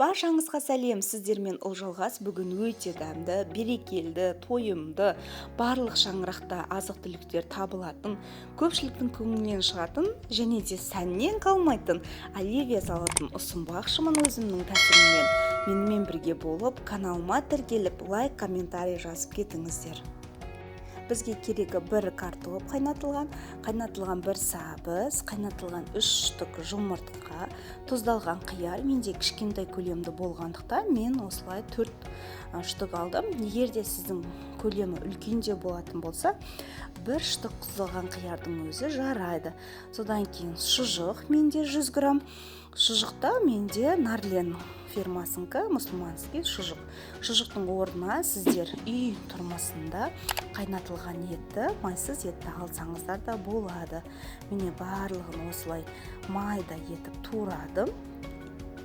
Баршаңызға сәлем, сіздермен Ұлжалғас бүгін өте дәмді, берекелді, тойымды, барлық шаңырақта азық-түліктер табылатын, көпшіліктің көңілінен шығатын және де сәннен қалмайтын оливье салатын ұсынбақшымын өзімнің тәсіліммен. Менімен бірге болып, каналыма тіркеліп, лайк, комментарий жазып кетіңіздер. Бізге керегі бір картоп қайнатылған бір сәбіз, қайнатылған 3 штук жұмыртқа, тұздалған қияр. Менде кішкентай көлемді болғандықтан мен осылай 4 штук алдым. Егер де сіздің көлемі үлкенде болатын болса, 1 штук тұздалған қиярдың өзі жарайды. Содан кейін шұжық, менде 100 грамм. Шұжықта менде Нарлен фирмасынкі мұсылманский шұжық. Шұжықтың орнына сіздер үй тұрмысында қайнатылған етті, майсыз етті алсаңыздар да болады. Міне барлығын осылай майда етіп турадым.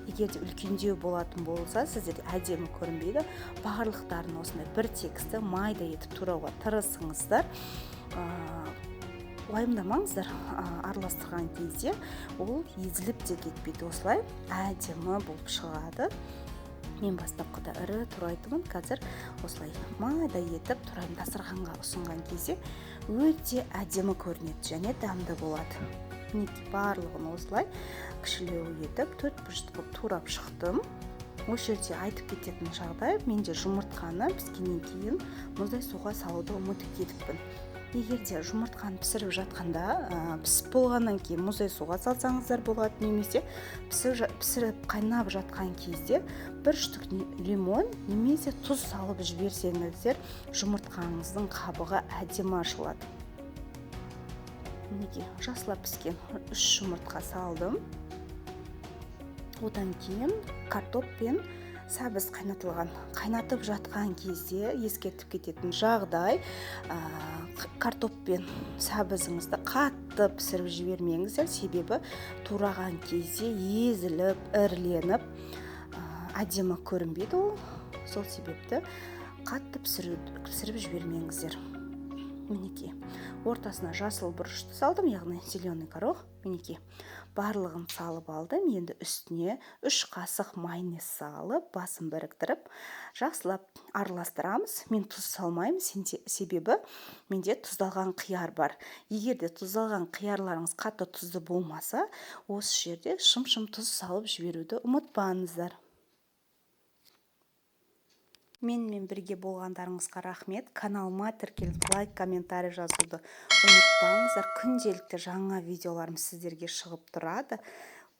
Егер де үлкендеу болатын болса, сіздерге әдемі көрінбейді. Барлықтарын осындай бір тексті майда етіп турауға тырысыңыздар. Уайымдамаңыздар, араластырған кезде ол езіліп те кетпейді, осылай әдемі болып шығады. Мен бастапқыда ірі турайтынмын, қазір осылай майда етіп турайым, дастарханға ұсынған кезде өте әдемі көрінеді және дәмді болады. Мінекей барлығын осылай кішілеу етіп 4 бұрышты қылып турап шықтым. Осы жерде айтып кететін жағдай, менде жұмыртқаны піскеннен кейін мұздай суға салуды ұмытып кетіппін. Егер де жұмыртқаны пісіріп жатқанда, пісіп болғаннан кейін мұздай суға салсаңыздар болады, немесе пісіріп қайнап жатқан кезде 1 штук лимон немесе тұз салып жіберсеңіздер, жұмыртқаңыздың қабығы әдемі ашылады. Мінекей жақсылап піскен 3 жұмыртқа салдым. Одан кейін картоп пен сәбіз қайнатып жатқан кезде ескертіп кететін жағдай, картоп пен сәбізіңізді қатты пісіріп жібермеңіздер, себебі тураған кезде езіліп, іріленіп, әдемі көрінбейді ол. Сол себепті қатты пісіріп жібермеңіздер. Мінекей ортасына жасыл бұрышты салдым, яғни зеленый горох. Мінекей барлығын салып алдым. Енді үстіне 3 қасық майонез салып, басын біріктіріп, жақсылап араластырамыз. Мен тұз салмаймын, себебі менде тұздалған қияр бар. Егер де тұздалған қиярларыңыз қатты тұзды болмаса, осы жерде шым-шым тұз салып жіберуді ұмытпаңыздар. Менімен бірге болғандарыңызға рахмет. Каналыма тіркеліп, лайк, комментарий жазуды ұмытпаңыздар. Күнделікті жаңа видеоларым сіздерге шығып тұрады.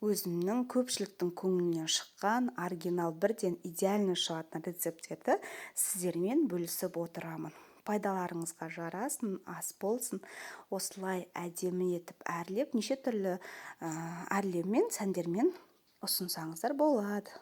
Өзімнің көпшіліктің көңілінен шыққан, оригинал бірден идеальный шығатын рецепттерді сіздермен бөлісіп отырамын. Пайдаларыңызға жарасын, ас болсын. Осылай әдемі етіп әрлеп, неше түрлі әрлеумен, сәндермен ұсынсаңыздар болады.